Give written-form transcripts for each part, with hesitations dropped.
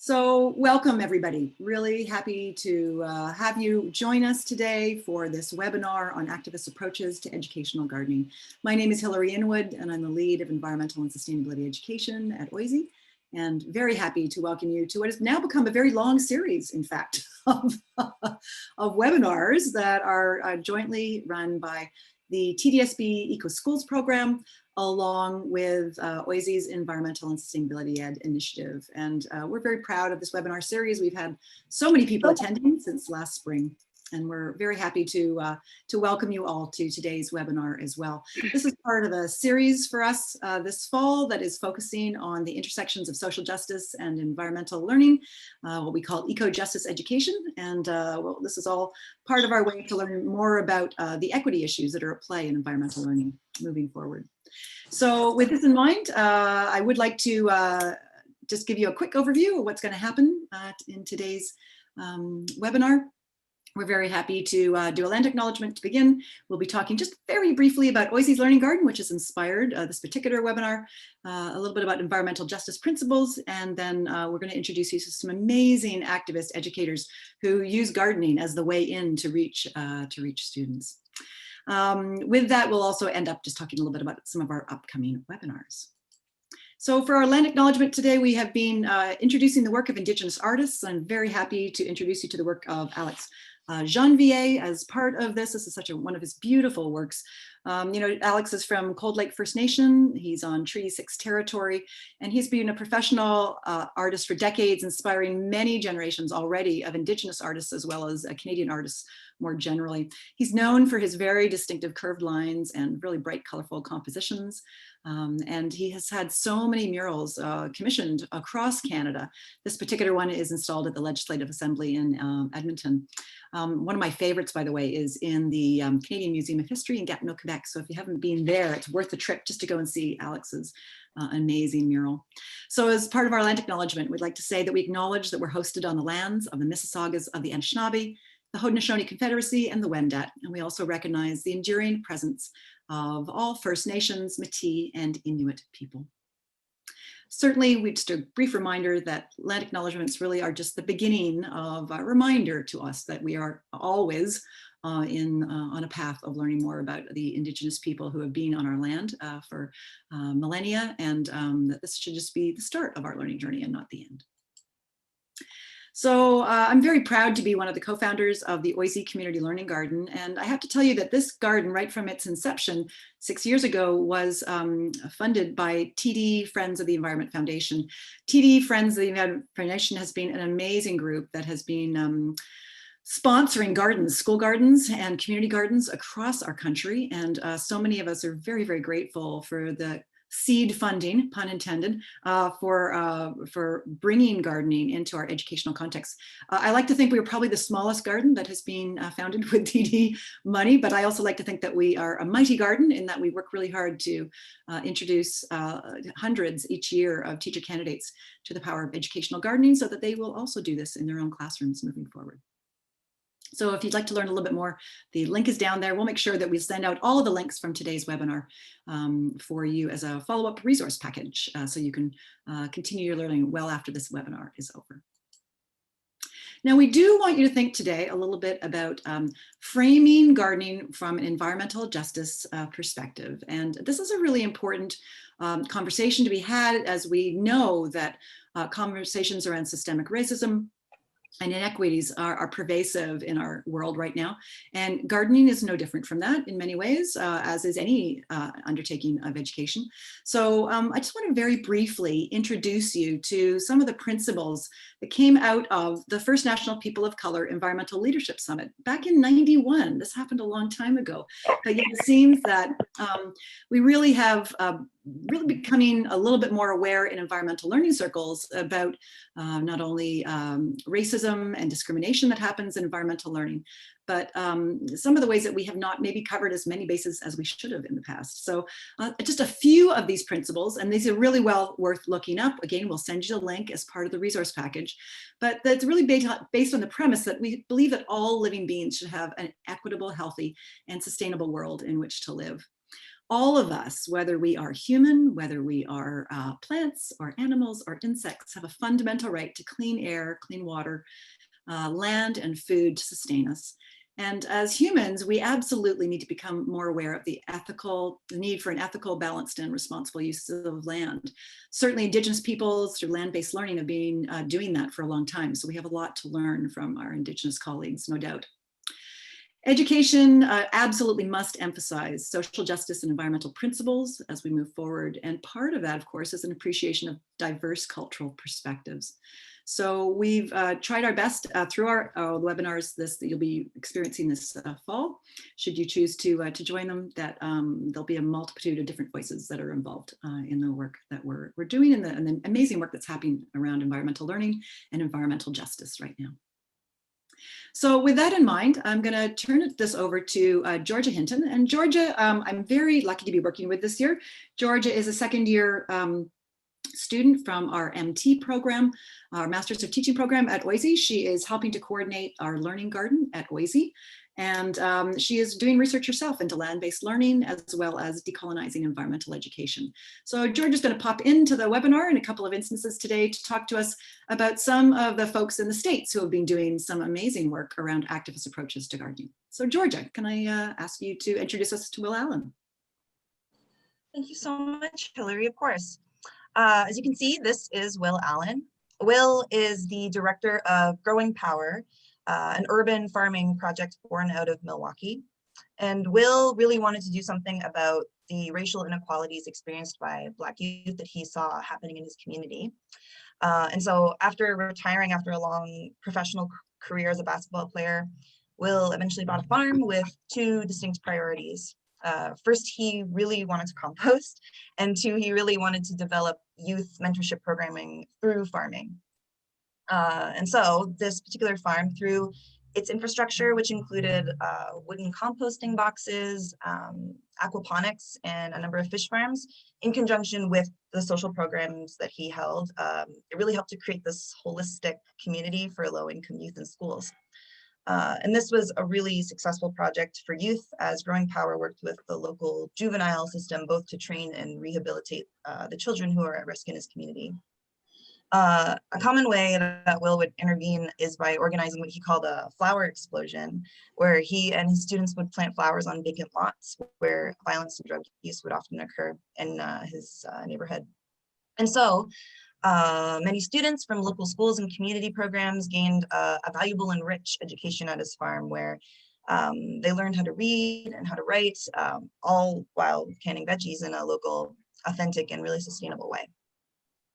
So welcome everybody. Really happy to have you join us today for this webinar on activist approaches to educational gardening. My name is Hilary Inwood and I'm the lead of environmental and sustainability education at OISE, and very happy to welcome you to what has now become a very long series, in fact, of webinars that are jointly run by the TDSB Eco Schools program, along with OISE's Environmental and Sustainability Ed initiative. And we're very proud of this webinar series. We've had so many people attending since last spring, and we're very happy to welcome you all to today's webinar as well. This is part of a series for us this fall that is focusing on the intersections of social justice and environmental learning, what we call eco-justice education. And well, this is all part of our way to learn more about the equity issues that are at play in environmental learning moving forward. So with this in mind, I would like to just give you a quick overview of what's going to happen in today's webinar. We're very happy to do a land acknowledgement to begin. We'll be talking just very briefly about OISE's Learning Garden, which has inspired this particular webinar, a little bit about environmental justice principles, and then we're going to introduce you to some amazing activist educators who use gardening as the way in to reach students. With that, we'll also end up just talking a little bit about some of our upcoming webinars. So for our land acknowledgement today, we have been introducing the work of Indigenous artists. I'm very happy to introduce you to the work of Alex Janvier as part of this. This is such one of his beautiful works. You know, Alex is from Cold Lake First Nation. He's on Treaty 6 territory, and he's been a professional artist for decades, inspiring many generations already of Indigenous artists as well as Canadian artists more generally. He's known for his very distinctive curved lines and really bright, colorful compositions. And he has had so many murals commissioned across Canada. This particular one is installed at the Legislative Assembly in Edmonton. One of my favorites, by the way, is in the Canadian Museum of History in Gatineau, Quebec. So if you haven't been there, it's worth the trip just to go and see Alex's amazing mural. So as part of our land acknowledgement, we'd like to say that we acknowledge that we're hosted on the lands of the Mississaugas of the Anishinaabe, the Haudenosaunee Confederacy, and the Wendat. And we also recognize the enduring presence of all First Nations, Métis, and Inuit people. Certainly, just a brief reminder that land acknowledgements really are just the beginning of a reminder to us that we are always on a path of learning more about the Indigenous people who have been on our land for millennia, and that this should just be the start of our learning journey and not the end. So I'm very proud to be one of the co-founders of the OISE Community Learning Garden. And I have to tell you that this garden, right from its inception 6 years ago, was funded by TD Friends of the Environment Foundation. TD Friends of the Environment Foundation has been an amazing group that has been sponsoring gardens, school gardens and community gardens across our country. And so many of us are very, very grateful for the seed funding, pun intended, for bringing gardening into our educational context. I like to think we are probably the smallest garden that has been founded with TD money, but I also like to think that we are a mighty garden in that we work really hard to introduce hundreds each year of teacher candidates to the power of educational gardening so that they will also do this in their own classrooms moving forward. So if you'd like to learn a little bit more, the link is down there. We'll make sure that we send out all of the links from today's webinar for you as a follow-up resource package so you can continue your learning well after this webinar is over. Now, we do want you to think today a little bit about framing gardening from an environmental justice perspective. And this is a really important conversation to be had, as we know that conversations around systemic racism and inequities are pervasive in our world right now. And gardening is no different from that in many ways, as is any undertaking of education. So I just want to very briefly introduce you to some of the principles that came out of the first National People of Color Environmental Leadership Summit back in '91. This happened a long time ago, but yet it seems that we really have really becoming a little bit more aware in environmental learning circles about not only racism and discrimination that happens in environmental learning, but some of the ways that we have not maybe covered as many bases as we should have in the past. So just a few of these principles, and these are really well worth looking up. Again, we'll send you the link as part of the resource package, but that's really based on the premise that we believe that all living beings should have an equitable, healthy, and sustainable world in which to live. All of us, whether we are human, whether we are plants or animals or insects, have a fundamental right to clean air, clean water, land and food to sustain us. And as humans, we absolutely need to become more aware of the need for an ethical, balanced, and responsible use of land. Certainly Indigenous peoples through land-based learning have been doing that for a long time. So we have a lot to learn from our Indigenous colleagues, no doubt. Education absolutely must emphasize social justice and environmental principles as we move forward. And part of that, of course, is an appreciation of diverse cultural perspectives. So we've tried our best through our webinars that you'll be experiencing this fall. Should you choose to join them, that there'll be a multitude of different voices that are involved in the work that we're doing and the amazing work that's happening around environmental learning and environmental justice right now. So with that in mind, I'm going to turn this over to Georgia Hinton. And Georgia, I'm very lucky to be working with this year. Georgia is a second year student from our MT program, our Masters of Teaching program at OISE. She is helping to coordinate our learning garden at OISE. And she is doing research herself into land-based learning as well as decolonizing environmental education. So Georgia's going to pop into the webinar in a couple of instances today to talk to us about some of the folks in the States who have been doing some amazing work around activist approaches to gardening. So Georgia, can I ask you to introduce us to Will Allen? Thank you so much, Hillary, of course. As you can see, this is Will Allen. Will is the director of Growing Power, an urban farming project born out of Milwaukee. And Will really wanted to do something about the racial inequalities experienced by Black youth that he saw happening in his community. And so after retiring after a long professional career as a basketball player, Will eventually bought a farm with two distinct priorities. First, he really wanted to compost, and two, he really wanted to develop youth mentorship programming through farming. And so this particular farm, through its infrastructure, which included wooden composting boxes, aquaponics, and a number of fish farms, in conjunction with the social programs that he held, it really helped to create this holistic community for low-income youth in schools. And this was a really successful project for youth, as Growing Power worked with the local juvenile system, both to train and rehabilitate the children who are at risk in his community. A common way that Will would intervene is by organizing what he called a flower explosion, where he and his students would plant flowers on vacant lots where violence and drug use would often occur in his neighborhood. And so many students from local schools and community programs gained a valuable and rich education at his farm, where they learned how to read and how to write, all while canning veggies in a local, authentic, and really sustainable way.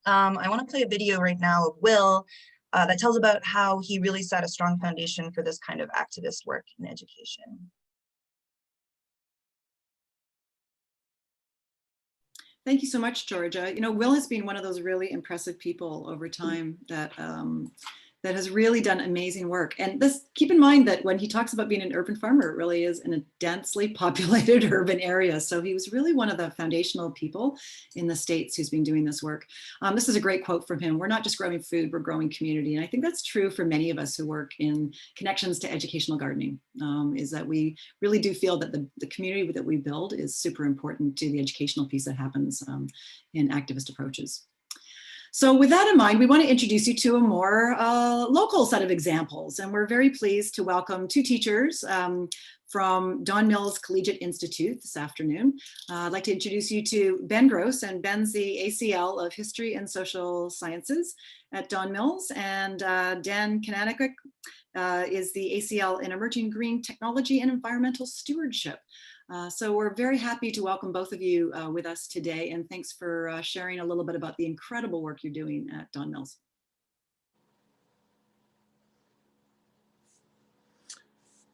I want to play a video right now of Will that tells about how he really set a strong foundation for this kind of activist work in education. Thank you so much, Georgia. You know, Will has been one of those really impressive people over time that that has really done amazing work. And this, keep in mind that when he talks about being an urban farmer, it really is in a densely populated urban area. So he was really one of the foundational people in the States who's been doing this work. This is a great quote from him. We're not just growing food, we're growing community. And I think that's true for many of us who work in connections to educational gardening, is that we really do feel that the community that we build is super important to the educational piece that happens in activist approaches. So with that in mind, we want to introduce you to a more local set of examples. And we're very pleased to welcome two teachers from Don Mills Collegiate Institute this afternoon. I'd like to introduce you to Ben Gross, and Ben's the ACL of History and Social Sciences at Don Mills, and Dan Kunanec is the ACL in Emerging Green Technology and Environmental Stewardship. So we're very happy to welcome both of you with us today, and thanks for sharing a little bit about the incredible work you're doing at Don Mills.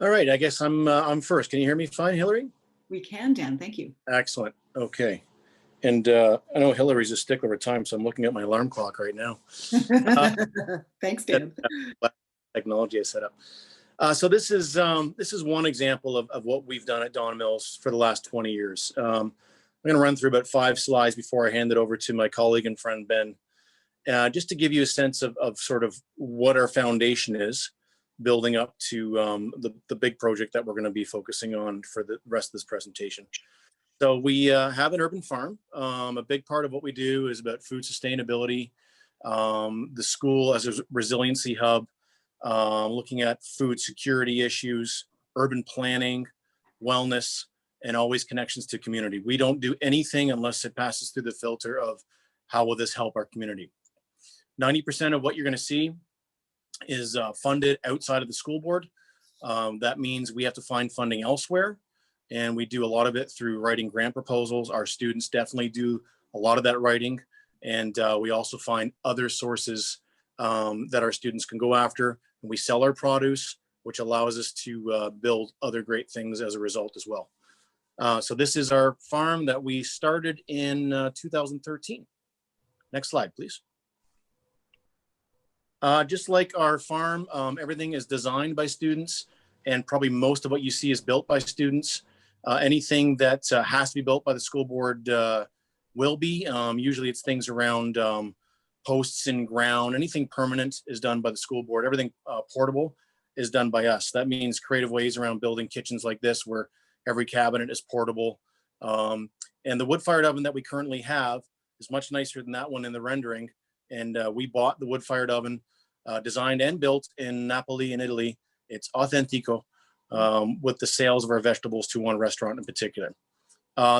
All right, I guess I'm first. Can you hear me fine, Hillary? We can, Dan, thank you. Excellent, okay. And I know Hillary's a stickler for time, so I'm looking at my alarm clock right now. Thanks, Dan. Technology I set up. So this is one example of what we've done at Don Mills for the last 20 years. I'm going to run through about 5 slides before I hand it over to my colleague and friend Ben, just to give you a sense of sort of what our foundation is, building up to the big project that we're going to be focusing on for the rest of this presentation. So we have an urban farm. A big part of what we do is about food sustainability, the school as a resiliency hub, looking at food security issues, urban planning, wellness, and always connections to community. We don't do anything unless it passes through the filter of how will this help our community. 90% of what you're going to see is funded outside of the school board. That means we have to find funding elsewhere. And we do a lot of it through writing grant proposals. Our students definitely do a lot of that writing. And we also find other sources that our students can go after. And we sell our produce, which allows us to build other great things as a result as well. So this is our farm that we started in 2013. Next slide, please. Just like our farm, everything is designed by students, and probably most of what you see is built by students. Anything that has to be built by the school board will be. Usually it's things around posts in ground. Anything permanent is done by the school board. Everything portable is done by us. That means creative ways around building kitchens like this where every cabinet is portable. And the wood-fired oven that we currently have is much nicer than that one in the rendering. And we bought the wood-fired oven, designed and built in Napoli in Italy. It's Authentico. With the sales of our vegetables to one restaurant in particular.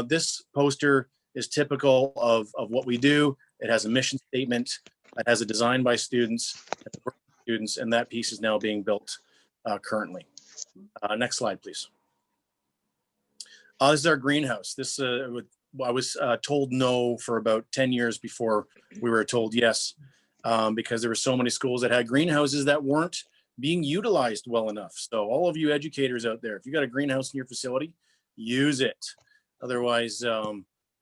This poster is typical of what we do. It has a mission statement. It has a design by students, and that piece is now being built currently. Next slide, please. This is our greenhouse. This I was told no for about 10 years before we were told yes, because there were so many schools that had greenhouses that weren't being utilized well enough. So all of you educators out there, if you got a greenhouse in your facility, use it. Otherwise,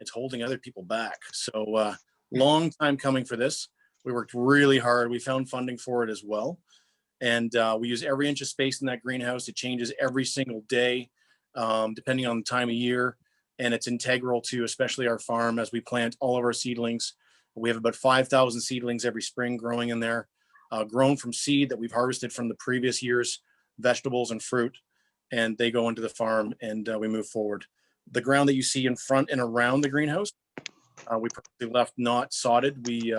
it's holding other people back. So long time coming for this. We worked really hard. We found funding for it as well. And we use every inch of space in that greenhouse. It changes every single day, depending on the time of year. And it's integral to especially our farm as we plant all of our seedlings. We have about 5,000 seedlings every spring growing in there. Grown from seed that we've harvested from the previous year's vegetables and fruit, and they go into the farm and we move forward. The ground that you see in front and around the greenhouse, we purposely left not sodded. We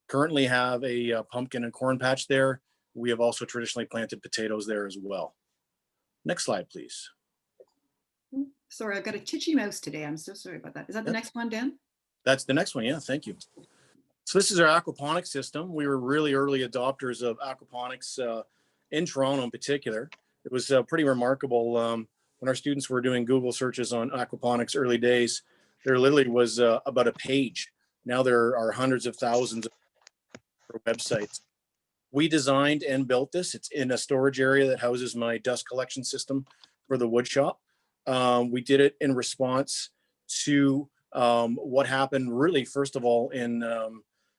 currently have a pumpkin and corn patch there. We have also traditionally planted potatoes there as well. Next slide, please. Sorry, I've got a titchy mouse today. I'm so sorry about that. Is that the next one, Dan? That's the next one, yeah, thank you. So this is our aquaponics system. We were really early adopters of aquaponics in Toronto in particular. It was pretty remarkable when our students were doing Google searches on aquaponics early days. There literally was about a page. Now there are hundreds of thousands of websites. We designed and built this. It's in a storage area that houses my dust collection system for the wood shop. We did it in response to what happened really, first of all, in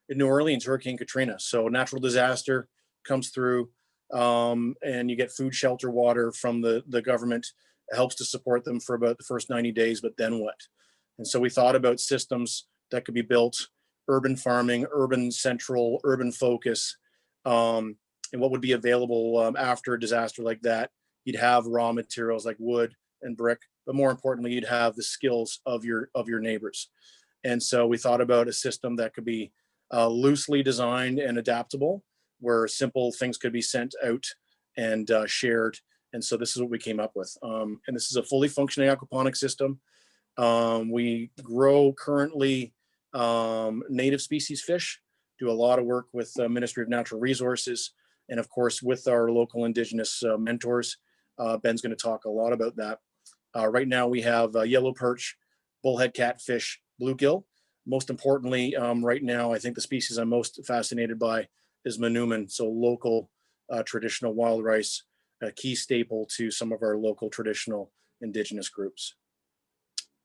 New Orleans, Hurricane Katrina. So natural disaster comes through and you get food, shelter, water from the government. It helps to support them for about the first 90 days, but then what? And so we thought about systems that could be built, urban farming, urban central, urban focus, and what would be available after a disaster like that. You'd have raw materials like wood and brick, but more importantly, you'd have the skills of your neighbors. And so we thought about a system that could be loosely designed and adaptable, where simple things could be sent out and shared. And so this is what we came up with. And this is a fully functioning aquaponic system. We grow currently native species fish, do a lot of work with the Ministry of Natural Resources, and of course with our local Indigenous mentors. Ben's going to talk a lot about that. Right now we have yellow perch, bullhead catfish, bluegill. Most importantly, right now, I think the species I'm most fascinated by is manuman, so local traditional wild rice, a key staple to some of our local traditional Indigenous groups.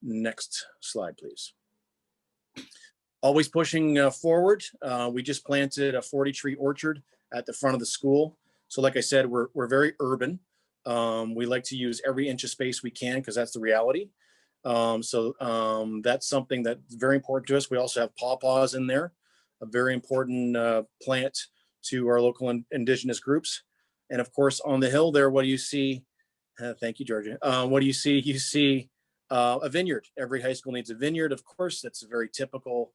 Next slide, please. Always pushing forward. We just planted a 40-tree orchard at the front of the school. So like I said, we're very urban. We like to use every inch of space we can because that's the reality. That's something that's very important to us. We also have pawpaws in there, a very important plant to our local Indigenous groups. And of course, on the hill there, what do you see? Thank you, Georgia. What do you see? You see A vineyard. Every high school needs a vineyard, of course. That's a very typical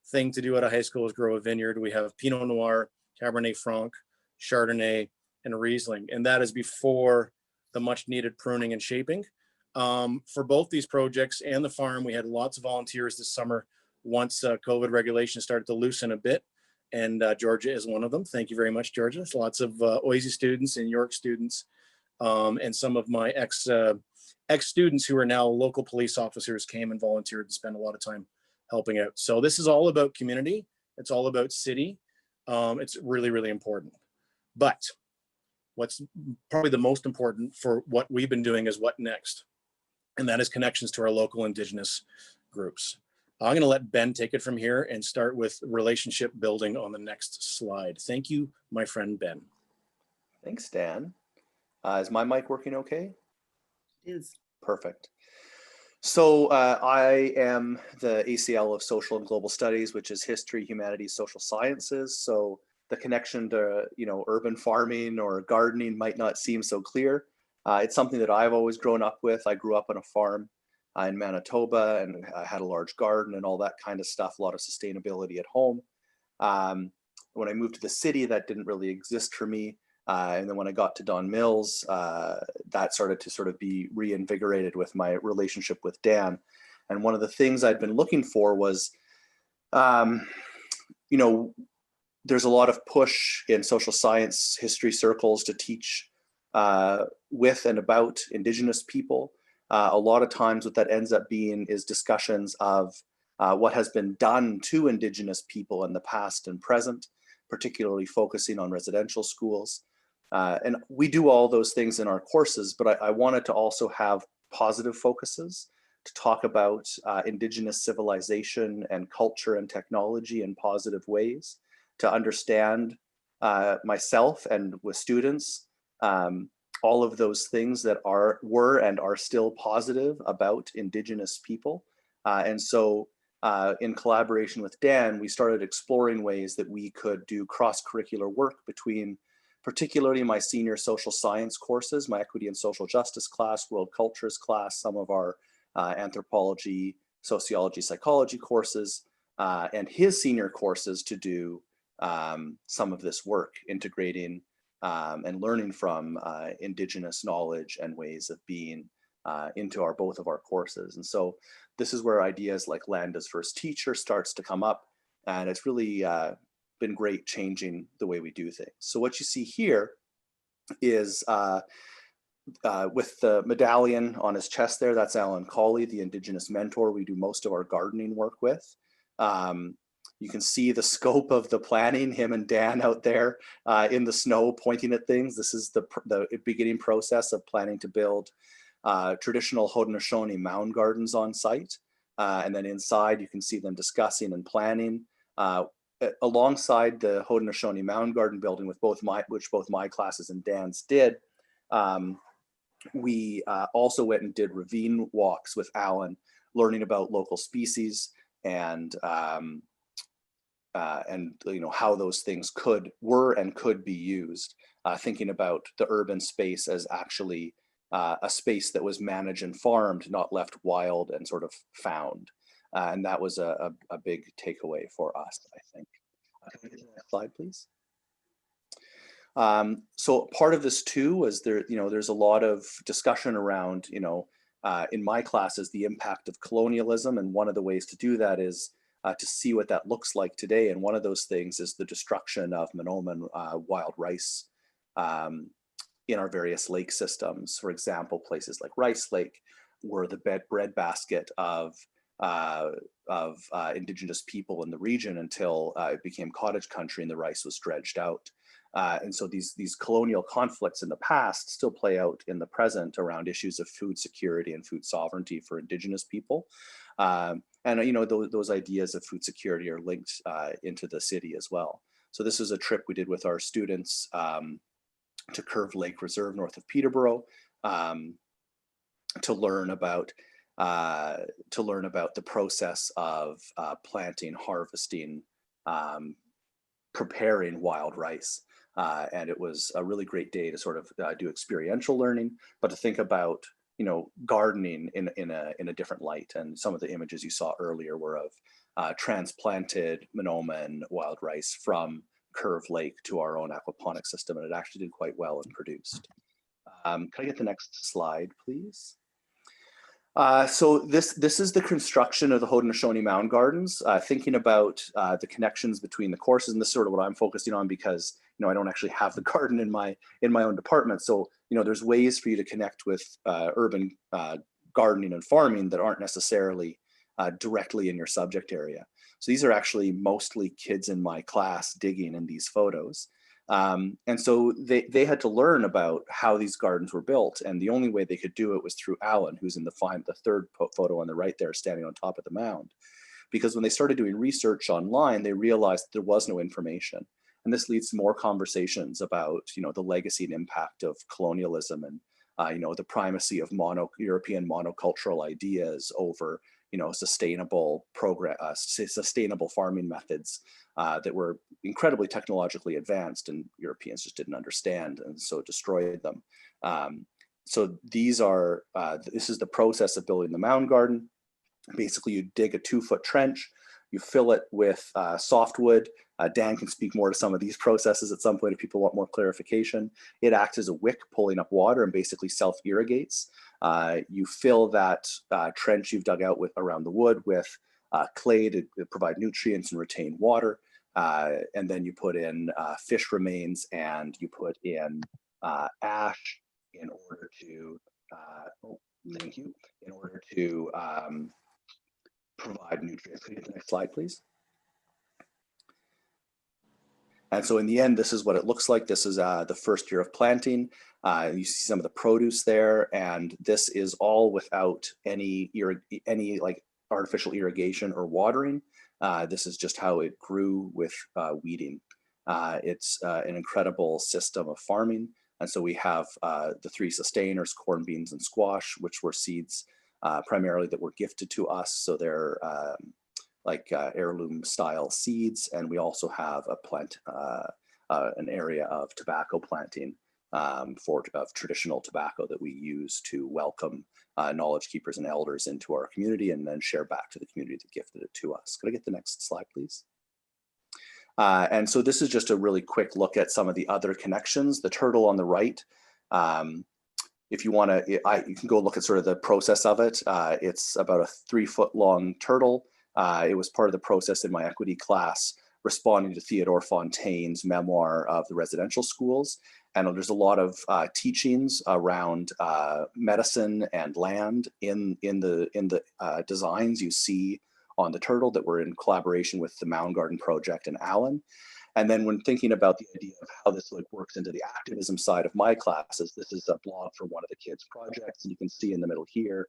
thing to do at a high school, is grow a vineyard. We have Pinot Noir, Cabernet Franc, Chardonnay, and Riesling. And that is before the much needed pruning and shaping. For both these projects and the farm, we had lots of volunteers this summer once COVID regulations started to loosen a bit. And Georgia is one of them. Thank you very much, Georgia. There's lots of OISE students and York students, and some of my ex-students who are now local police officers came and volunteered to spend a lot of time helping out. So this is all about community. It's all about city. It's really, really important. But what's probably the most important for what we've been doing is what next. And that is connections to our local Indigenous groups. I'm going to let Ben take it from here and start with relationship building on the next slide. Thank you, my friend Ben. Thanks, Dan. Is my mic working okay? It is. Perfect. So I am the ACL of Social and Global Studies, which is history, humanities, social sciences. So the connection to, urban farming or gardening might not seem so clear. It's something that I've always grown up with. I grew up on a farm in Manitoba, and I had a large garden and all that kind of stuff, a lot of sustainability at home. When I moved to the city, that didn't really exist for me. And then when I got to Don Mills, that started to sort of be reinvigorated with my relationship with Dan. And one of the things I'd been looking for was, there's a lot of push in social science history circles to teach with and about Indigenous people. A lot of times what that ends up being is discussions of what has been done to Indigenous people in the past and present, particularly focusing on residential schools. And we do all those things in our courses, but I wanted to also have positive focuses to talk about Indigenous civilization and culture and technology in positive ways, to understand myself and with students, all of those things that were and are still positive about Indigenous people. And so in collaboration with Dan, we started exploring ways that we could do cross-curricular work between particularly my senior social science courses, my equity and social justice class, world cultures class, some of our anthropology, sociology, psychology courses, and his senior courses to do some of this work, integrating and learning from Indigenous knowledge and ways of being into both of our courses. And so this is where ideas like Land as First Teacher starts to come up, and it's really been great changing the way we do things. So what you see here is with the medallion on his chest there, that's Alan Colley, the Indigenous mentor we do most of our gardening work with. You can see the scope of the planning, him and Dan out there in the snow pointing at things. This is the beginning process of planning to build traditional Haudenosaunee mound gardens on site. And then inside you can see them discussing and planning. Alongside the Haudenosaunee mound garden building, which both my classes and Dan's did, we also went and did ravine walks with Alan, learning about local species and how those things were and could be used, thinking about the urban space as actually a space that was managed and farmed, not left wild and sort of found. And that was a big takeaway for us, I think. Can we get to the next slide, please? So part of this too was there's a lot of discussion around, in my classes, the impact of colonialism. And one of the ways to do that is to see what that looks like today. And one of those things is the destruction of Monoman wild rice in our various lake systems. For example, places like Rice Lake were the breadbasket of Indigenous people in the region until it became cottage country and the rice was dredged out. And so these colonial conflicts in the past still play out in the present around issues of food security and food sovereignty for Indigenous people. And those ideas of food security are linked into the city as well. So this is a trip we did with our students to Curve Lake Reserve north of Peterborough to learn about the process of planting, harvesting, preparing wild rice. And it was a really great day to sort of do experiential learning, but to think about, gardening in a different light. And some of the images you saw earlier were of transplanted Monoma and wild rice from Curve Lake to our own aquaponic system, and it actually did quite well and produced. Can I get the next slide, please? So this is the construction of the Haudenosaunee Mound Gardens, thinking about the connections between the courses, and this is sort of what I'm focusing on because I don't actually have the garden in my own department. So there's ways for you to connect with urban gardening and farming that aren't necessarily directly in your subject area. So these are actually mostly kids in my class digging in these photos. And so they had to learn about how these gardens were built, and the only way they could do it was through Allen, who's in the third photo on the right there, standing on top of the mound. Because when they started doing research online, they realized there was no information. And this leads to more conversations about, the legacy and impact of colonialism and, the primacy of European monocultural ideas over, sustainable sustainable farming methods that were incredibly technologically advanced, and Europeans just didn't understand, and so destroyed them. So this is the process of building the mound garden. Basically, you dig a 2-foot trench, you fill it with softwood. Dan can speak more to some of these processes at some point if people want more clarification. It acts as a wick pulling up water and basically self-irrigates. You fill that trench you've dug out around the wood with clay to provide nutrients and retain water. And then you put in fish remains, and you put in ash in order to, provide nutrients. Can you get the next slide, please? And so in the end, this is what it looks like. This is the first year of planting. You see some of the produce there, and this is all without any like artificial irrigation or watering. This is just how it grew with weeding. It's an incredible system of farming. And so we have the 3 sustainers, corn, beans, and squash, which were seeds primarily that were gifted to us. So they're heirloom style seeds. And we also have an area of tobacco planting of traditional tobacco that we use to welcome knowledge keepers and elders into our community and then share back to the community that gifted it to us. Could I get the next slide, please? And so this is just a really quick look at some of the other connections. The turtle on the right, if you want to, you can go look at sort of the process of it. It's about a 3-foot long turtle. It was part of the process in my equity class, responding to Theodore Fontaine's memoir of the residential schools. And there's a lot of teachings around medicine and land in the designs you see on the turtle that were in collaboration with the Mound Garden Project and Allen. And then when thinking about the idea of how this works into the activism side of my classes, this is a blog for one of the kids' projects. And you can see in the middle here,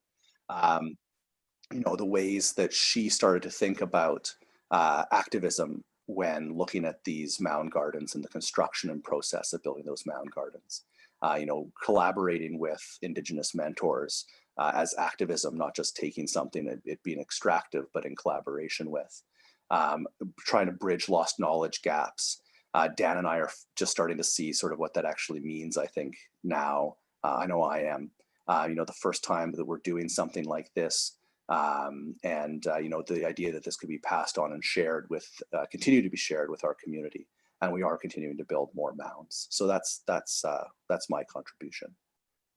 the ways that she started to think about activism when looking at these mound gardens and the construction and process of building those mound gardens. Collaborating with Indigenous mentors as activism, not just taking something and it being extractive, but in collaboration with. Trying to bridge lost knowledge gaps. Dan and I are just starting to see sort of what that actually means, I think, now. I know I am. The first time that we're doing something like this, the idea that this could be passed on and shared with, continue to be shared with our community, and we are continuing to build more mounds. So that's my contribution.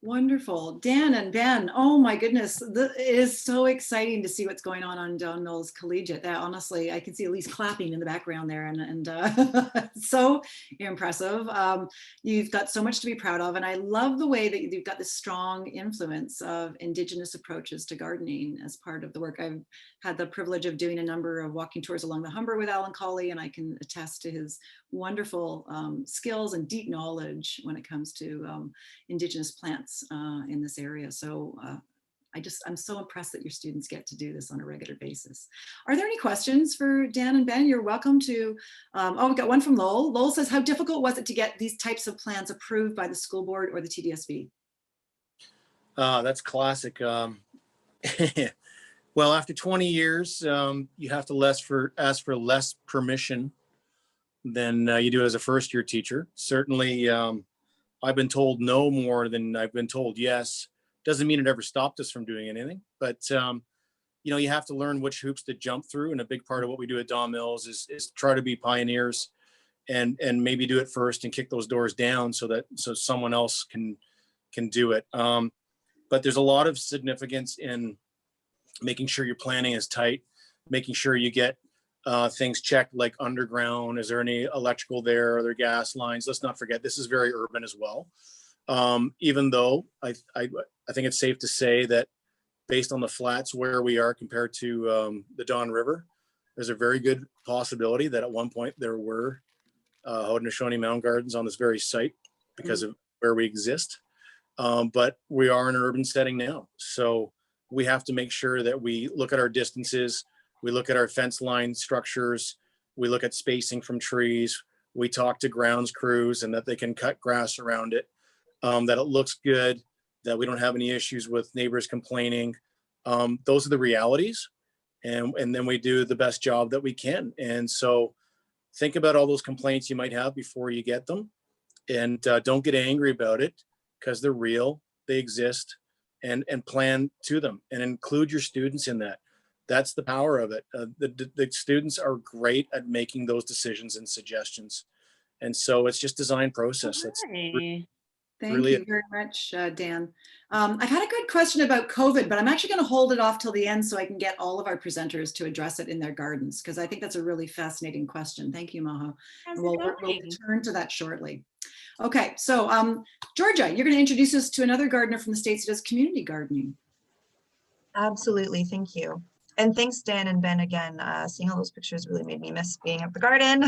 Wonderful. Dan and Ben, oh my goodness, it is so exciting to see what's going on Don Mills Collegiate. That honestly, I can see Elise clapping in the background there, and so impressive. You've got so much to be proud of, and I love the way that you've got this strong influence of Indigenous approaches to gardening as part of the work. I've had the privilege of doing a number of walking tours along the Humber with Alan Colley, and I can attest to his wonderful skills and deep knowledge when it comes to Indigenous plants in this area. So I'm so impressed that your students get to do this on a regular basis. Are there any questions for Dan and Ben? You're welcome to. Oh, we got one from Lowell. Lowell says, how difficult was it to get these types of plans approved by the school board or the TDSB? That's classic. Well, after 20 years, you have to ask for less permission than you do as a first-year teacher. Certainly, I've been told no more than I've been told yes Doesn't mean it ever stopped us from doing anything, but you know, you have to learn which hoops to jump through. And a big part of what we do at Don Mills is try to be pioneers and maybe do it first and kick those doors down so someone else can do it. But there's a lot of significance in making sure your planning is tight, making sure you get things checked like underground. Is there any electrical there? Are there gas lines? Let's not forget, this is very urban as well. Even though I think it's safe to say that based on the flats where we are compared to the Don River, there's a very good possibility that at one point there were Haudenosaunee Mound Gardens on this very site because of where we exist. But we are in an urban setting now. So we have to make sure that we look at our distances, we look at our fence line structures, we look at spacing from trees, we talk to grounds crews and that they can cut grass around it, that it looks good, that we don't have any issues with neighbors complaining. Those are the realities. And then we do the best job that we can. And so think about all those complaints you might have before you get them. And don't get angry about it because they're real, they exist, and plan to them and include your students in that. That's the power of it. The students are great at making those decisions and suggestions. And so it's just design process. That's Thank really you very much, Dan. I've had a good question about COVID, but I'm actually going to hold it off till the end so I can get all of our presenters to address it in their gardens, because I think that's a really fascinating question. Thank you, Maha. And we'll return to that shortly. Okay, so Georgia, you're going to introduce us to another gardener from the States who does community gardening. Absolutely, thank you. And thanks, Dan and Ben, again. Seeing all those pictures really made me miss being at the garden.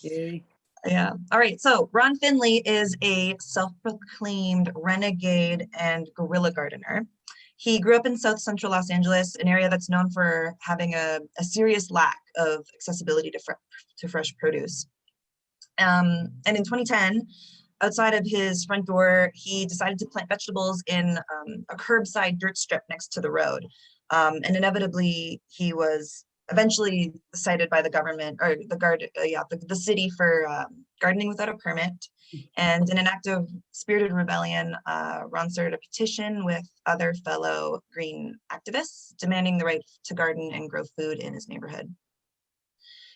Yay. Yeah. All right. So Ron Finley is a self-proclaimed renegade and guerrilla gardener. He grew up in South Central Los Angeles, an area that's known for having a serious lack of accessibility to fresh produce. And in 2010, outside of his front door, he decided to plant vegetables in a curbside dirt strip next to the road. And inevitably, he was eventually cited by the government or the city for gardening without a permit. And in an act of spirited rebellion, Ron started a petition with other fellow green activists demanding the right to garden and grow food in his neighborhood.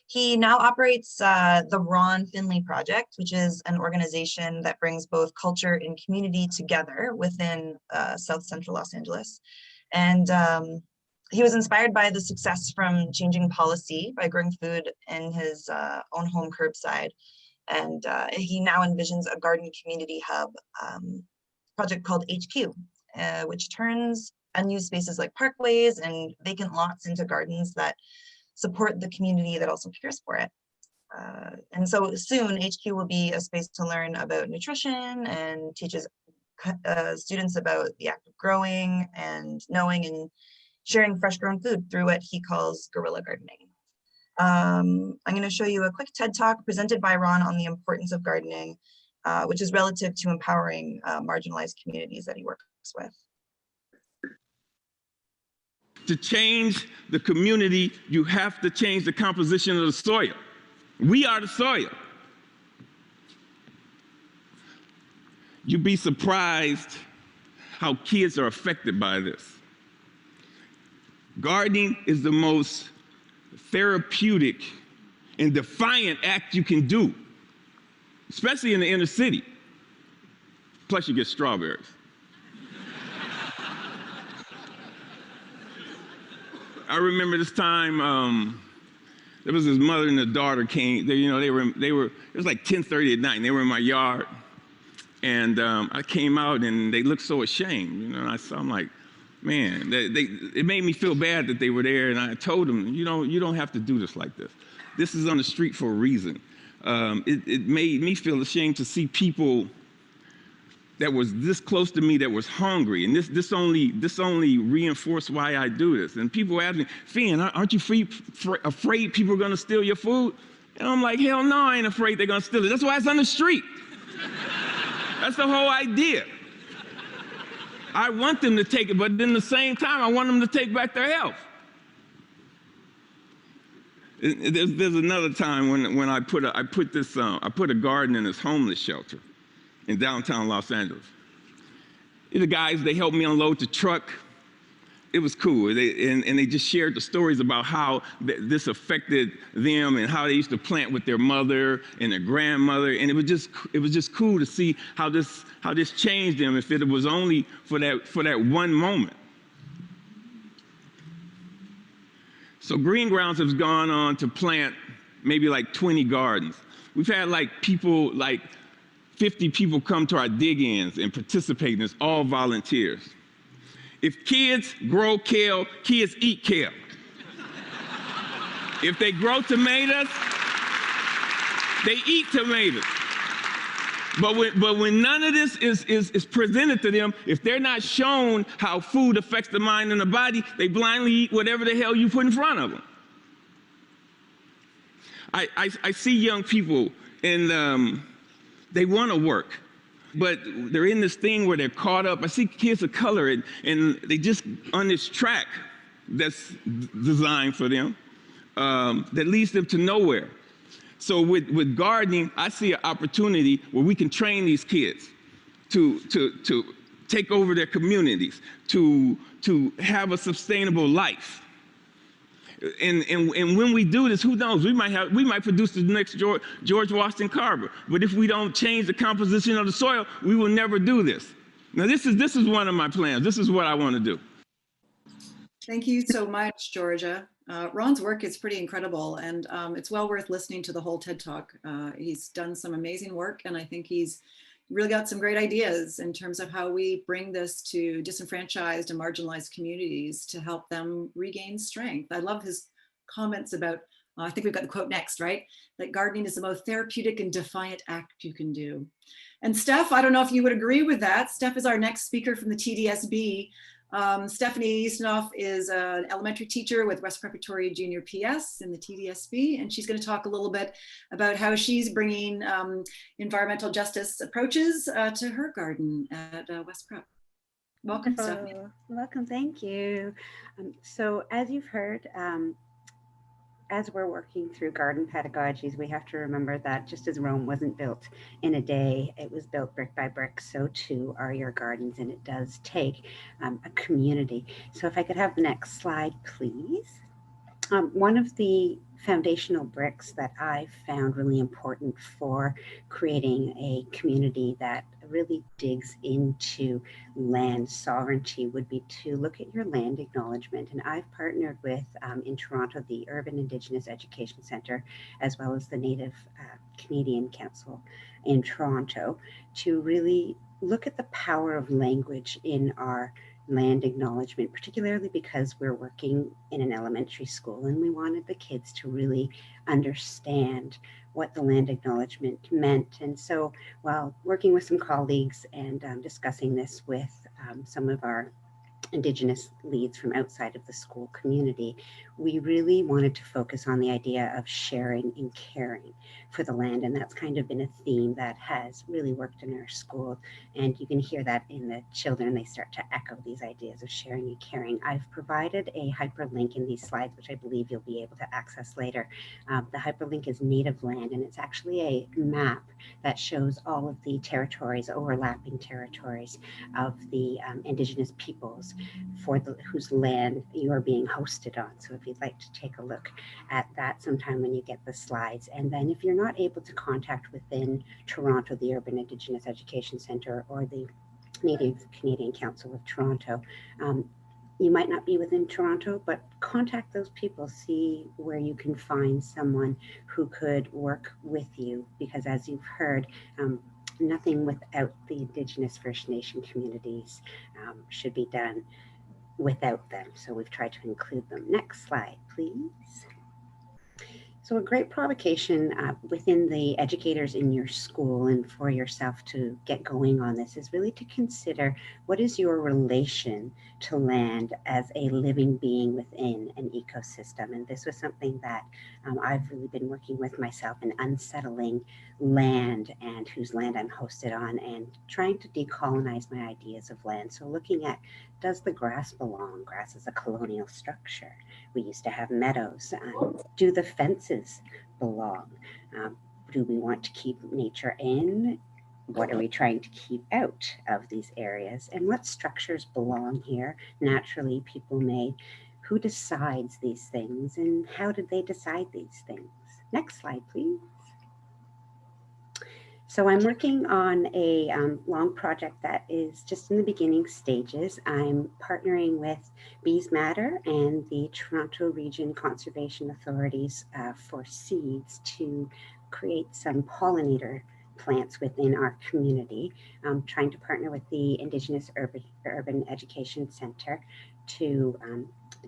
He now operates the Ron Finley Project, which is an organization that brings both culture and community together within South Central Los Angeles. And he was inspired by the success from changing policy by growing food in his own home curbside. And he now envisions a garden community hub project called HQ, which turns unused spaces like parkways and vacant lots into gardens that support the community that also cares for it. And so soon HQ will be a space to learn about nutrition and teaches students about the act of growing and knowing and sharing fresh grown food through what he calls guerrilla gardening. I'm going to show you a quick TED Talk presented by Ron on the importance of gardening, which is relative to empowering marginalized communities that he works with. To change the community, you have to change the composition of the soil. We are the soil. You'd be surprised how kids are affected by this. Gardening is the most therapeutic and defiant act you can do, especially in the inner city. Plus you get strawberries. I remember this time, there was this mother and the daughter came, they were, it was like 10:30 at night and they were in my yard. And I came out and they looked so ashamed, and I'm like, man, it made me feel bad that they were there. And I told them, you don't have to do this like this. This is on the street for a reason. It made me feel ashamed to see people that was this close to me that was hungry. And this only reinforced why I do this. And people ask me, Finn, aren't you afraid people are gonna steal your food? And I'm like, hell no, I ain't afraid they're gonna steal it. That's why it's on the street. That's the whole idea. I want them to take it, but at the same time, I want them to take back their health. There's another time when I put a garden in this homeless shelter in downtown Los Angeles. They're the guys, they helped me unload the truck. It was cool. And they just shared the stories about how this affected them and how they used to plant with their mother and their grandmother. And it was just cool to see how this changed them if it was only for that one moment. So Green Grounds has gone on to plant maybe like 20 gardens. We've had like 50 people come to our dig-ins and participate, and it's all volunteers. If kids grow kale, kids eat kale. If they grow tomatoes, they eat tomatoes. But when none of this is presented to them, if they're not shown how food affects the mind and the body, they blindly eat whatever the hell you put in front of them. I see young people and they want to work, but they're in this thing where they're caught up. I see kids of color and they just on this track that's designed for them that leads them to nowhere. So with gardening, I see an opportunity where we can train these kids to take over their communities, to have a sustainable life. And when we do this, who knows? We might produce the next George Washington Carver. But if we don't change the composition of the soil, we will never do this. Now this is one of my plans. This is what I want to do. Thank you so much, Georgia. Ron's work is pretty incredible, and it's well worth listening to the whole TED Talk. He's done some amazing work, and I think he's really got some great ideas in terms of how we bring this to disenfranchised and marginalized communities to help them regain strength. I love his comments about, I think we've got the quote next, right? That gardening is the most therapeutic and defiant act you can do. And Steph, I don't know if you would agree with that. Steph is our next speaker from the TDSB. Stephanie Ustianov is an elementary teacher with West Preparatory Junior PS in the TDSB, and she's going to talk a little bit about how she's bringing environmental justice approaches to her garden at West Prep. Welcome, Stephanie. Welcome, thank you. So as you've heard, as we're working through garden pedagogies, we have to remember that just as Rome wasn't built in a day, it was built brick by brick, so too are your gardens, and it does take a community. So if I could have the next slide, please. One of the foundational bricks that I found really important for creating a community that really digs into land sovereignty would be to look at your land acknowledgement. And I've partnered with, in Toronto, the Urban Indigenous Education Centre, as well as the Native Canadian Council in Toronto, to really look at the power of language in our land acknowledgement, particularly because we're working in an elementary school and we wanted the kids to really understand what the land acknowledgement meant. And so while working with some colleagues and discussing this with some of our Indigenous leads from outside of the school community, we really wanted to focus on the idea of sharing and caring for the land. And that's kind of been a theme that has really worked in our school. And you can hear that in the children, they start to echo these ideas of sharing and caring. I've provided a hyperlink in these slides, which I believe you'll be able to access later. The hyperlink is Native Land, and it's actually a map that shows all of the territories, overlapping territories of the Indigenous peoples for whose land you are being hosted on. So if you'd like to take a look at that sometime when you get the slides. And then if you're not able to contact within Toronto, the Urban Indigenous Education Centre or the Native Canadian Council of Toronto, you might not be within Toronto, but contact those people, see where you can find someone who could work with you, because as you've heard, nothing without the Indigenous First Nation communities should be done without them. So we've tried to include them. Next slide, please. So a great provocation within the educators in your school and for yourself to get going on this is really to consider what is your relation to land as a living being within an ecosystem. And this was something that I've really been working with myself in unsettling land and whose land I'm hosted on and trying to decolonize my ideas of land. So looking at, does the grass belong? Grass is a colonial structure. We used to have meadows. Do the fences belong? Do we want to keep nature in What are we trying to keep out of these areas? And what structures belong here, naturally people made? Who decides these things, and how did they decide these things? Next slide, please. So I'm working on a long project that is just in the beginning stages. I'm partnering with Bees Matter and the Toronto Region Conservation Authorities for seeds to create some pollinator plants within our community. I'm trying to partner with the Indigenous Urban Education Center to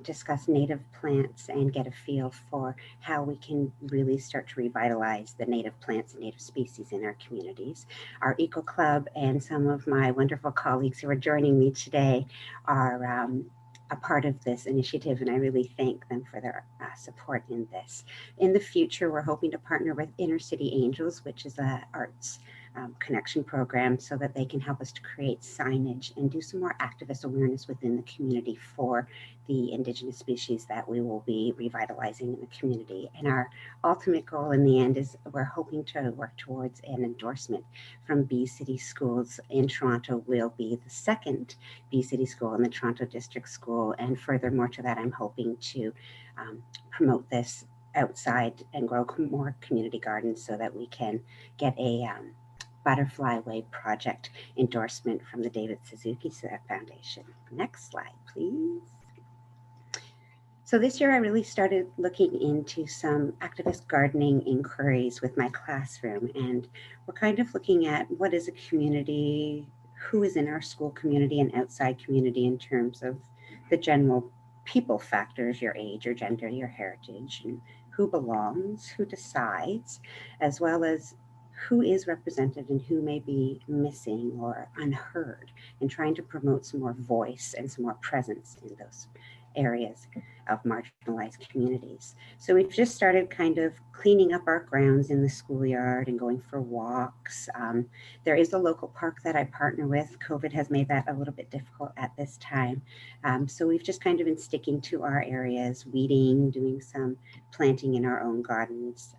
discuss native plants and get a feel for how we can really start to revitalize the native plants and native species in our communities. Our Eco Club and some of my wonderful colleagues who are joining me today are a part of this initiative, and I really thank them for their support in this. In the future, we're hoping to partner with Inner City Angels, which is a arts connection program, so that they can help us to create signage and do some more activist awareness within the community for the Indigenous species that we will be revitalizing in the community. And our ultimate goal in the end is we're hoping to work towards an endorsement from Bee City Schools in Toronto. Will be the second Bee City School in the Toronto District School. And furthermore to that, I'm hoping to promote this outside and grow more community gardens so that we can get a Butterfly Way project endorsement from the David Suzuki Foundation. Next slide, please. So this year I really started looking into some activist gardening inquiries with my classroom, and we're kind of looking at what is a community, who is in our school community and outside community in terms of the general people factors, your age, your gender, your heritage, and who belongs, who decides, as well as who is represented and who may be missing or unheard, and trying to promote some more voice and some more presence in those areas of marginalized communities. So we've just started kind of cleaning up our grounds in the schoolyard and going for walks. There is a local park that I partner with. COVID has made that a little bit difficult at this time. So we've just kind of been sticking to our areas, weeding, doing some planting in our own gardens,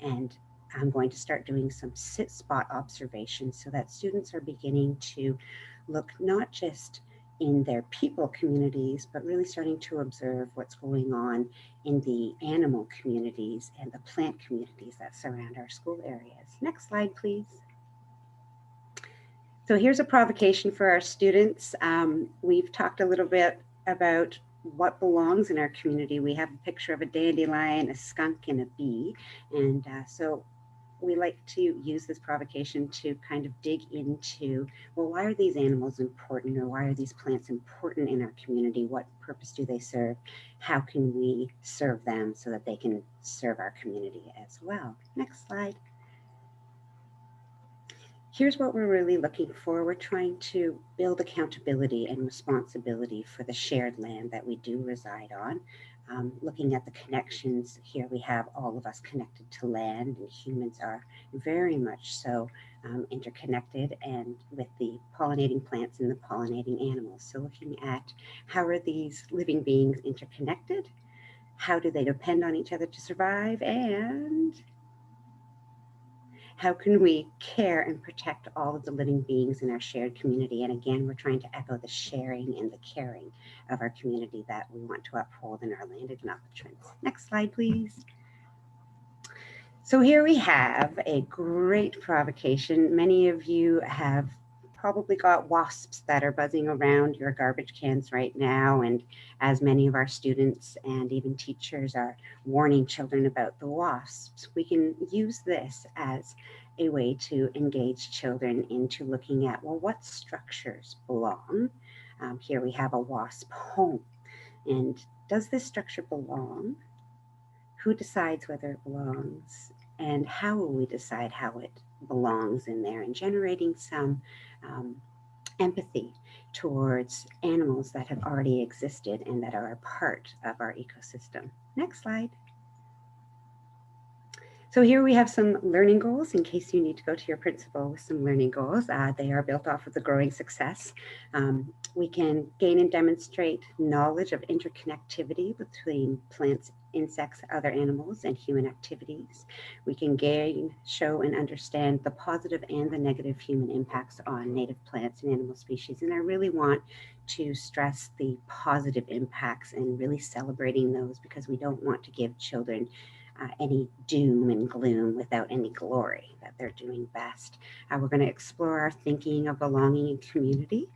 and I'm going to start doing some sit spot observations so that students are beginning to look not just in their people communities, but really starting to observe what's going on in the animal communities and the plant communities that surround our school areas. Next slide, please. So here's a provocation for our students. We've talked a little bit about what belongs in our community. We have a picture of a dandelion, a skunk, and a bee. And so we like to use this provocation to kind of dig into, well, why are these animals important, or why are these plants important in our community? What purpose do they serve? How can we serve them so that they can serve our community as well? Next slide. Here's what we're really looking for. We're trying to build accountability and responsibility for the shared land that we do reside on. Looking at the connections, here we have all of us connected to land, and humans are very much so interconnected, and with the pollinating plants and the pollinating animals. So looking at how are these living beings interconnected? How do they depend on each other to survive? And how can we care and protect all of the living beings in our shared community? And again, we're trying to echo the sharing and the caring of our community that we want to uphold in our land acknowledgements. Next slide, please. So here we have a great provocation. Many of you have probably got wasps that are buzzing around your garbage cans right now. And as many of our students and even teachers are warning children about the wasps, we can use this as a way to engage children into looking at, well, what structures belong? Here we have a wasp home. And does this structure belong? Who decides whether it belongs? And how will we decide how it belongs in there? And generating some empathy towards animals that have already existed and that are a part of our ecosystem. Next slide. So here we have some learning goals in case you need to go to your principal with some learning goals. They are built off of the growing success. We can gain and demonstrate knowledge of interconnectivity between plants, insects, other animals, and human activities. We can gain, show, and understand the positive and the negative human impacts on native plants and animal species. And I really want to stress the positive impacts and really celebrating those, because we don't want to give children any doom and gloom without any glory, that they're doing best. We're going to explore our thinking of belonging and community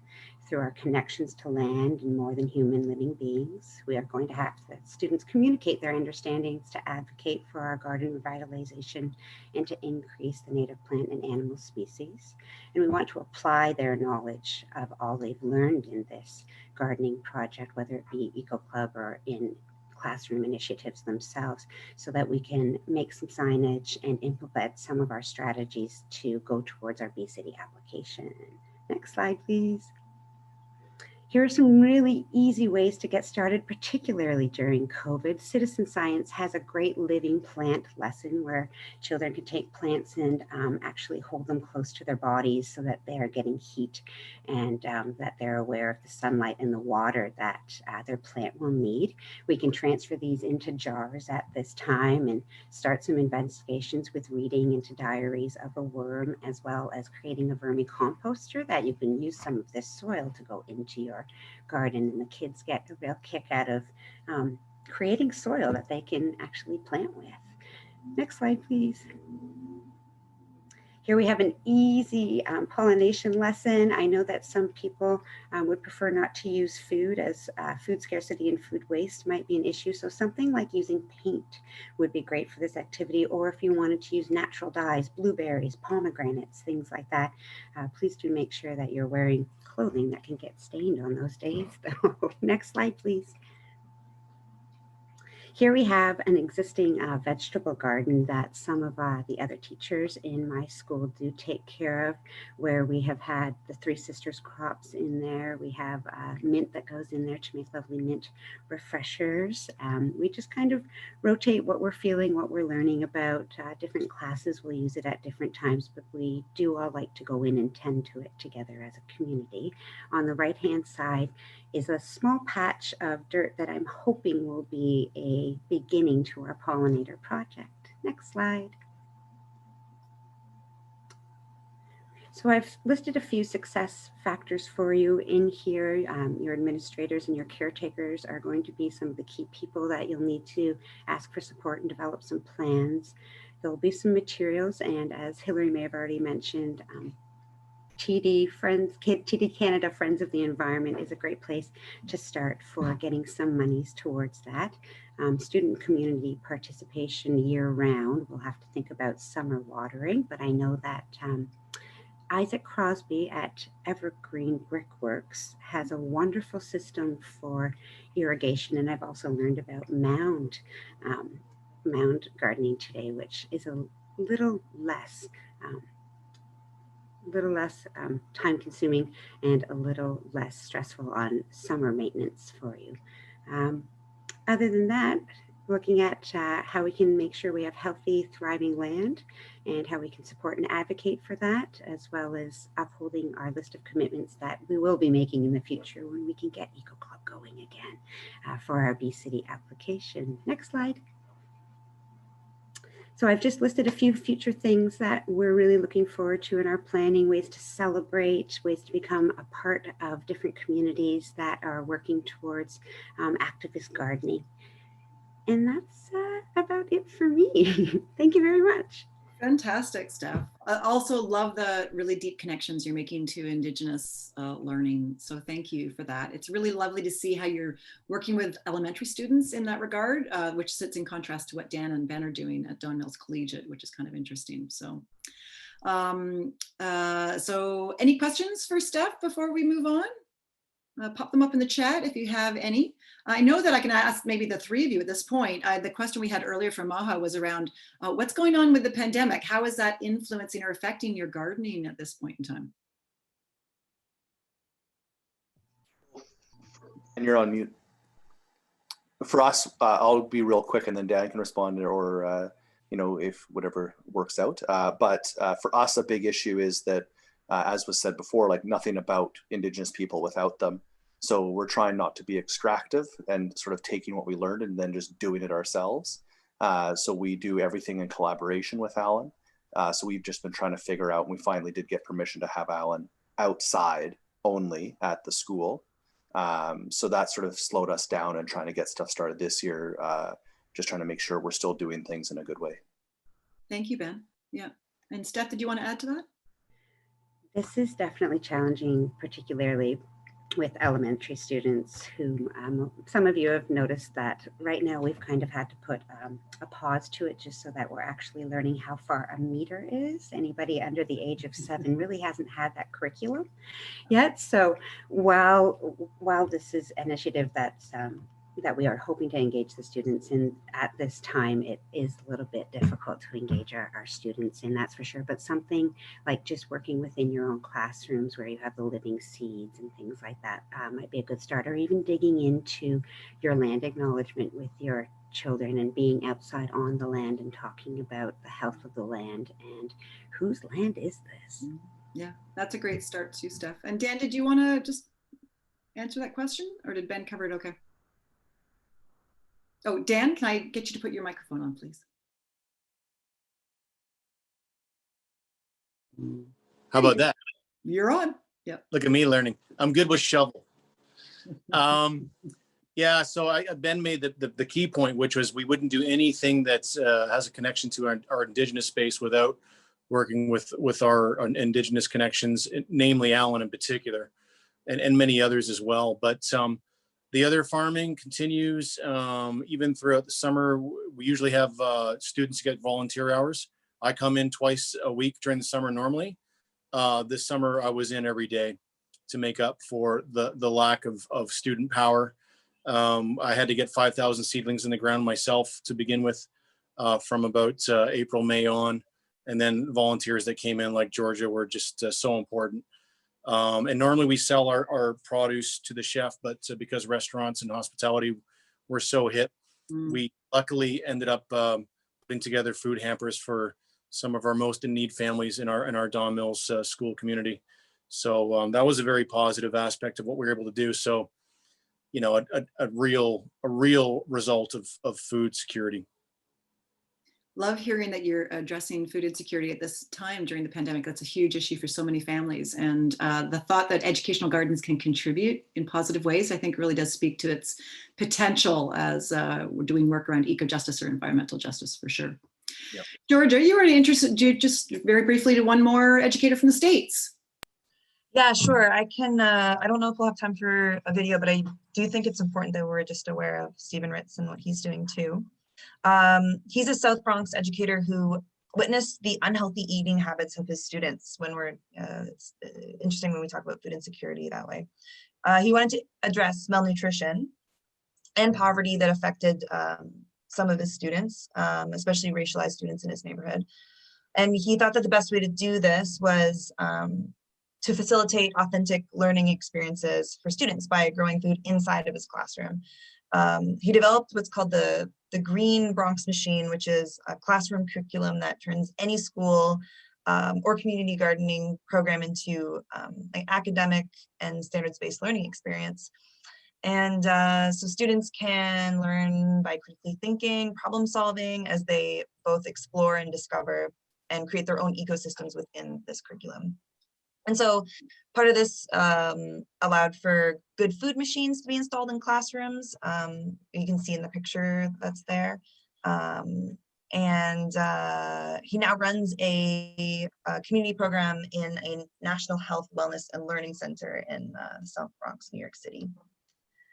through our connections to land and more than human living beings. We are going to have the students communicate their understandings to advocate for our garden revitalization and to increase the native plant and animal species. And we want to apply their knowledge of all they've learned in this gardening project, whether it be Eco Club or in classroom initiatives themselves, so that we can make some signage and implement some of our strategies to go towards our B-City application. Next slide, please. Here are some really easy ways to get started, particularly during COVID. Citizen Science has a great living plant lesson where children can take plants and actually hold them close to their bodies so that they are getting heat and that they're aware of the sunlight and the water that their plant will need. We can transfer these into jars at this time and start some investigations with reading into diaries of a worm, as well as creating a vermicomposter that you can use some of this soil to go into your garden, and the kids get a real kick out of creating soil that they can actually plant with. Next slide, please. Here we have an easy pollination lesson. I know that some people would prefer not to use food, as food scarcity and food waste might be an issue. So something like using paint would be great for this activity, or if you wanted to use natural dyes, blueberries, pomegranates, things like that. Please do make sure that you're wearing clothing that can get stained on those days. Next slide, please. Here we have an existing vegetable garden that some of the other teachers in my school do take care of, where we have had the Three Sisters crops in there. We have mint that goes in there to make lovely mint refreshers. We just kind of rotate what we're feeling, what we're learning about. Different classes will use it at different times, but we do all like to go in and tend to it together as a community. On the right-hand side is a small patch of dirt that I'm hoping will be a beginning to our pollinator project. Next slide. So I've listed a few success factors for you in here. Your administrators and your caretakers are going to be some of the key people that you'll need to ask for support and develop some plans. There'll be some materials, and as Hillary may have already mentioned, TD Canada Friends of the Environment is a great place to start for getting some monies towards that. Student community participation year round. We'll have to think about summer watering, but I know that Isaac Crosby at Evergreen Brickworks has a wonderful system for irrigation, and I've also learned about mound gardening today, which is a little less time consuming and a little less stressful on summer maintenance for you. Other than that, looking at how we can make sure we have healthy, thriving land and how we can support and advocate for that, as well as upholding our list of commitments that we will be making in the future when we can get Eco Club going again for our B-City application. Next slide. So I've just listed a few future things that we're really looking forward to in our planning, ways to celebrate, ways to become a part of different communities that are working towards activist gardening. And that's about it for me. Thank you very much. Fantastic, Steph. I also love the really deep connections you're making to Indigenous learning. So thank you for that. It's really lovely to see how you're working with elementary students in that regard, which sits in contrast to what Dan and Ben are doing at Don Mills Collegiate, which is kind of interesting. So, so any questions for Steph before we move on? Pop them up in the chat if you have any. I know that I can ask maybe the three of you at this point. The question we had earlier from Maha was around what's going on with the pandemic? How is that influencing or affecting your gardening at this point in time? And you're on mute. For us, I'll be real quick and then Dan can respond, or you know, if whatever works out. But for us, a big issue is that, as was said before, like nothing about Indigenous people without them. So we're trying not to be extractive and sort of taking what we learned and then just doing it ourselves. So we do everything in collaboration with Allen. So we've just been trying to figure out, and we finally did get permission to have Allen outside only at the school. So that sort of slowed us down and trying to get stuff started this year, just trying to make sure we're still doing things in a good way. Thank you, Ben. Yeah. And Steph, did you want to add to that? This is definitely challenging, particularly with elementary students who some of you have noticed that right now we've kind of had to put a pause to it just so that we're actually learning how far a meter is. Anybody under the age of 7 really hasn't had that curriculum yet. So while this is an initiative that we are hoping to engage the students in at this time, it is a little bit difficult to engage our students in, that's for sure. But something like just working within your own classrooms where you have the living seeds and things like that might be a good start, or even digging into your land acknowledgement with your children and being outside on the land and talking about the health of the land and whose land is this? Yeah, that's a great start too, Steph. And Dan, did you want to just answer that question, or did Ben cover it okay? Oh, Dan, can I get you to put your microphone on, please? How about that? You're on. Yeah. Look at me learning. I'm good with shovel. Yeah, so Ben made the key point, which was we wouldn't do anything that has a connection to our Indigenous space without working with our Indigenous connections, namely Allen in particular, and many others as well. But the other farming continues even throughout the summer. We usually have students get volunteer hours. I come in twice a week during the summer normally. This summer I was in every day to make up for the lack of student power. I had to get 5,000 seedlings in the ground myself to begin with from about April, May on. And then volunteers that came in like Georgia were just so important. And normally we sell our produce to the chef, but because restaurants and hospitality were so hit, we luckily ended up putting together food hampers for some of our most in need families in our Don Mills school community. So that was a very positive aspect of what we were able to do. So, you know, a real result of food security. Love hearing that you're addressing food insecurity at this time during the pandemic. That's a huge issue for so many families. And the thought that educational gardens can contribute in positive ways, I think really does speak to its potential as we're doing work around eco-justice or environmental justice for sure. Yep. George, are you already interested, just very briefly, to one more educator from the States? Yeah, sure. I can, I don't know if we'll have time for a video, but I do think it's important that we're just aware of Stephen Ritz and what he's doing too. He's a South Bronx educator who witnessed the unhealthy eating habits of his students when it's interesting when we talk about food insecurity that way. He wanted to address malnutrition and poverty that affected some of his students, especially racialized students in his neighborhood. And he thought that the best way to do this was to facilitate authentic learning experiences for students by growing food inside of his classroom. He developed what's called the Green Bronx Machine, which is a classroom curriculum that turns any school or community gardening program into an academic and standards-based learning experience. And so students can learn by critically thinking, problem solving, as they both explore and discover and create their own ecosystems within this curriculum. And so part of this allowed for good food machines to be installed in classrooms. You can see in the picture that's there. And he now runs a community program in a National Health, Wellness, and Learning Center in South Bronx, New York City.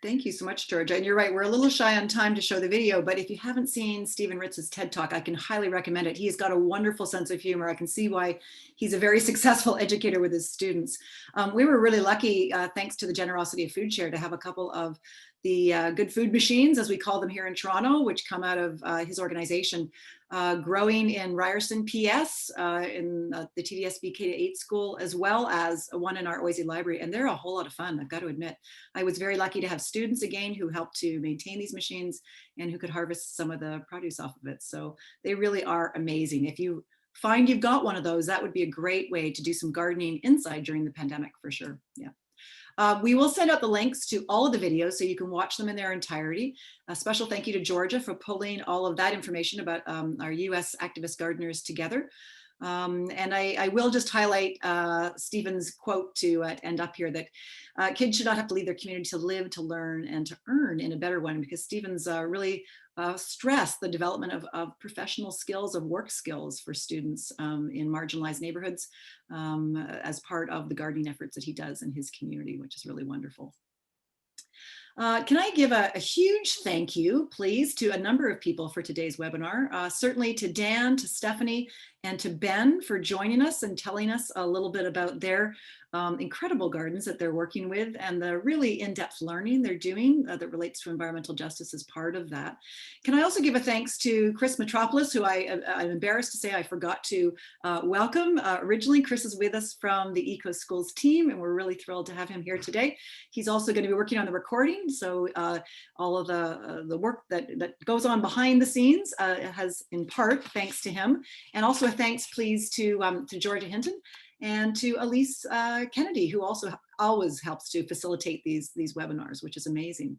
Thank you so much, George. And you're right, we're a little shy on time to show the video, but if you haven't seen Stephen Ritz's TED Talk, I can highly recommend it. He's got a wonderful sense of humor. I can see why he's a very successful educator with his students. We were really lucky, thanks to the generosity of Food Share, to have a couple of the good food machines, as we call them here in Toronto, which come out of his organization, growing in Ryerson, PS, in the TDSB K-8 school, as well as one in our OISE library. And they're a whole lot of fun, I've got to admit. I was very lucky to have students again who helped to maintain these machines and who could harvest some of the produce off of it. So they really are amazing. If you find you've got one of those, that would be a great way to do some gardening inside during the pandemic for sure. Yeah. We will send out the links to all of the videos so you can watch them in their entirety. A special thank you to Georgia for pulling all of that information about our US activist gardeners together. And I will just highlight Stephen's quote to end up here, that kids should not have to leave their community to live, to learn, and to earn in a better one, because Stephen's really stressed the development of professional skills, of work skills for students in marginalized neighborhoods as part of the gardening efforts that he does in his community, which is really wonderful. Can I give a huge thank you, please, to a number of people for today's webinar, certainly to Dan, to Stephanie, and to Ben for joining us and telling us a little bit about their incredible gardens that they're working with and the really in-depth learning they're doing that relates to environmental justice as part of that. Can I also give a thanks to Chris Metropolis, who I'm embarrassed to say I forgot to welcome. Originally, Chris is with us from the Eco Schools team, and we're really thrilled to have him here today. He's also going to be working on the recording, so all of the work that goes on behind the scenes has in part thanks to him. And also a thanks, please, to Georgia Hinton and to Elise Kennedy, who also always helps to facilitate these webinars, which is amazing.